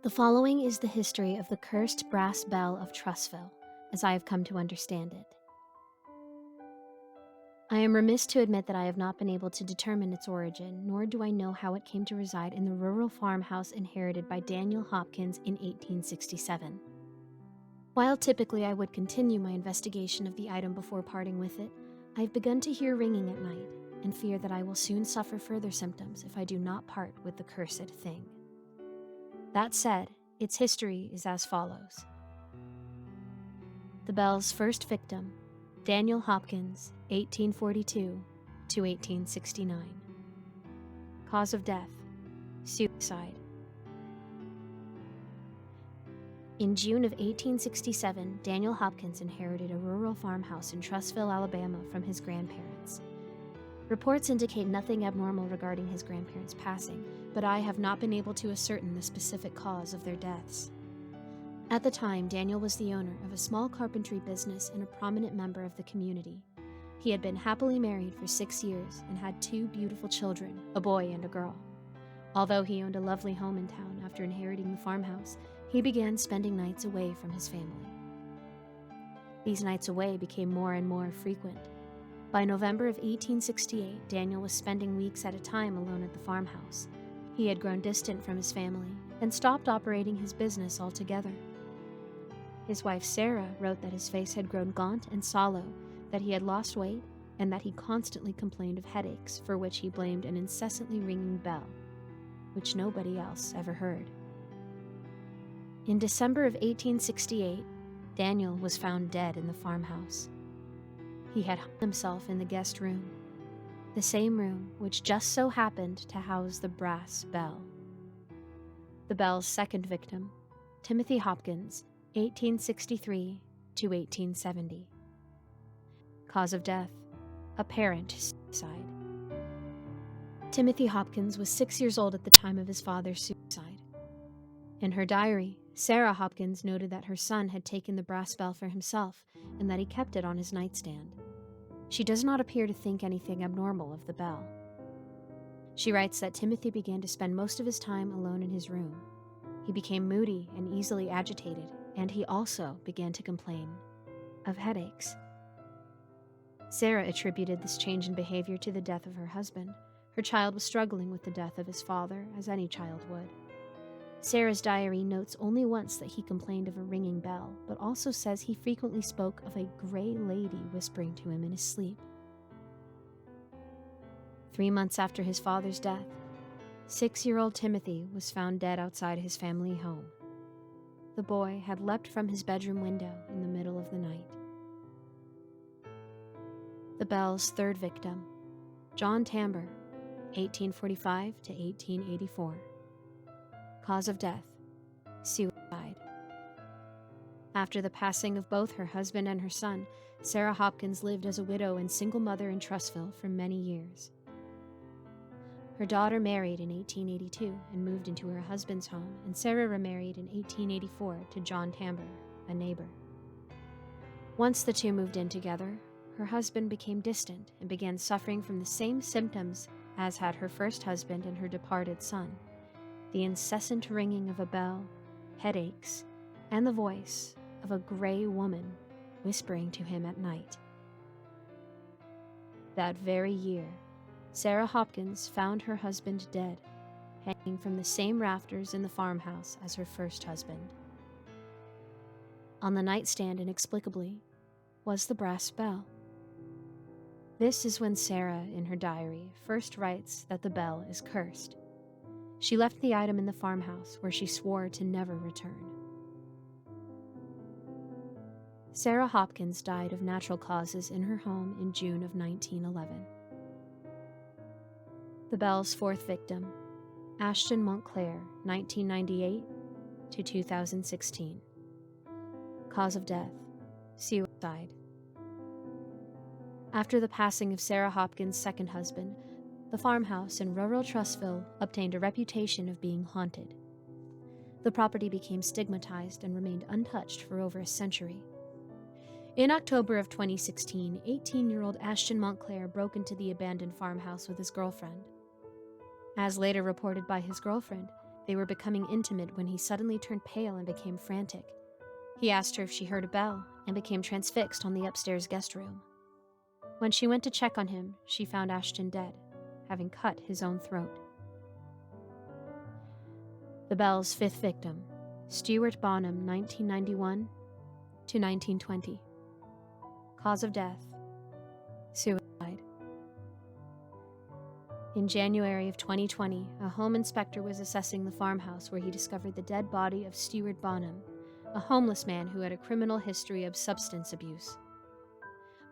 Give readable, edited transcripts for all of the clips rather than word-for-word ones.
The following is the history of the cursed brass bell of Trussville, as I have come to understand it. I am remiss to admit that I have not been able to determine its origin, nor do I know how it came to reside in the rural farmhouse inherited by Daniel Hopkins in 1867. While typically I would continue my investigation of the item before parting with it, I have begun to hear ringing at night, and fear that I will soon suffer further symptoms if I do not part with the cursed thing. That said, its history is as follows. The bell's first victim, Daniel Hopkins, 1842 to 1869. Cause of death, suicide. In June of 1867, Daniel Hopkins inherited a rural farmhouse in Trussville, Alabama from his grandparents. Reports indicate nothing abnormal regarding his grandparents' passing, but I have not been able to ascertain the specific cause of their deaths. At the time, Daniel was the owner of a small carpentry business and a prominent member of the community. He had been happily married for 6 years and had 2 beautiful children, a boy and a girl. Although he owned a lovely home in town after inheriting the farmhouse, he began spending nights away from his family. These nights away became more and more frequent. By November of 1868, Daniel was spending weeks at a time alone at the farmhouse. He had grown distant from his family and stopped operating his business altogether. His wife Sarah wrote that his face had grown gaunt and sallow, that he had lost weight, and that he constantly complained of headaches, for which he blamed an incessantly ringing bell, which nobody else ever heard. In December of 1868, Daniel was found dead in the farmhouse. He had hung himself in the guest room, the same room which just so happened to house the brass bell. The bell's second victim, Timothy Hopkins, 1863 to 1870. Cause of death, apparent suicide. Timothy Hopkins was 6 years old at the time of his father's suicide. In her diary, Sarah Hopkins noted that her son had taken the brass bell for himself and that he kept it on his nightstand. She does not appear to think anything abnormal of the bell. She writes that Timothy began to spend most of his time alone in his room. He became moody and easily agitated, and he also began to complain of headaches. Sarah attributed this change in behavior to the death of her husband. Her child was struggling with the death of his father, as any child would. Sarah's diary notes only once that he complained of a ringing bell, but also says he frequently spoke of a gray lady whispering to him in his sleep. 3 months after his father's death, 6-year-old Timothy was found dead outside his family home. The boy had leapt from his bedroom window in the middle of the night. The bell's third victim, John Tamber, 1845 to 1884. Cause of death, suicide. After the passing of both her husband and her son, Sarah Hopkins lived as a widow and single mother in Trussville for many years. Her daughter married in 1882 and moved into her husband's home, and Sarah remarried in 1884 to John Tamber, a neighbor. Once the two moved in together, her husband became distant and began suffering from the same symptoms as had her first husband and her departed son: the incessant ringing of a bell, headaches, and the voice of a gray woman whispering to him at night. That very year, Sarah Hopkins found her husband dead, hanging from the same rafters in the farmhouse as her first husband. On the nightstand, inexplicably, was the brass bell. This is when Sarah, in her diary, first writes that the bell is cursed. She left the item in the farmhouse, where she swore to never return. Sarah Hopkins died of natural causes in her home in June of 1911. The bell's fourth victim, Ashton Montclair, 1998 to 2016. Cause of death, suicide. After the passing of Sarah Hopkins' second husband, the farmhouse in rural Trussville obtained a reputation of being haunted. The property became stigmatized and remained untouched for over a century. In October of 2016, 18-year-old Ashton Montclair broke into the abandoned farmhouse with his girlfriend. As later reported by his girlfriend, They were becoming intimate when he suddenly turned pale and became frantic. He asked her if she heard a bell and became transfixed on the upstairs guest room. When she went to check on him, she found Ashton dead, having cut his own throat. The bell's fifth victim, Stuart Bonham, 1991 to 1920. Cause of death, suicide. In January of 2020, a home inspector was assessing the farmhouse where he discovered the dead body of Stuart Bonham, a homeless man who had a criminal history of substance abuse.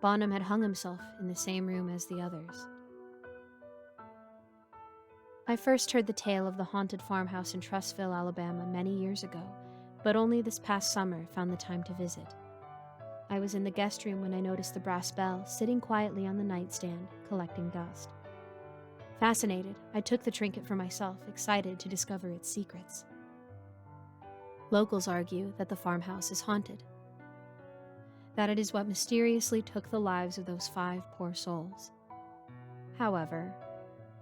Bonham had hung himself in the same room as the others. I first heard the tale of the haunted farmhouse in Trussville, Alabama many years ago, but only this past summer found the time to visit. I was in the guest room when I noticed the brass bell sitting quietly on the nightstand, collecting dust. Fascinated, I took the trinket for myself, excited to discover its secrets. Locals argue that the farmhouse is haunted, that it is what mysteriously took the lives of those 5 poor souls. However,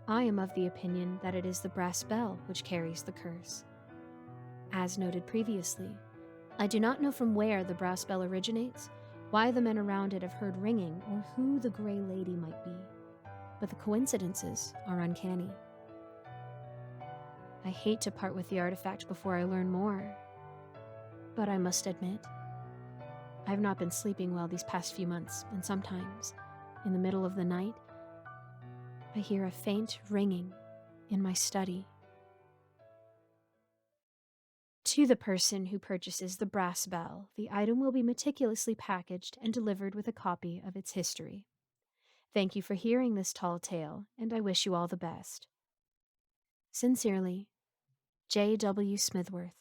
I am of the opinion that it is the brass bell which carries the curse. As noted previously, I do not know from where the brass bell originates, why the men around it have heard ringing, or who the Gray Lady might be, but the coincidences are uncanny. I hate to part with the artifact before I learn more, but I must admit, I have not been sleeping well these past few months, and sometimes, in the middle of the night, I hear a faint ringing in my study. To the person who purchases the brass bell, the item will be meticulously packaged and delivered with a copy of its history. Thank you for hearing this tall tale, and I wish you all the best. Sincerely, J.W. Smithworth.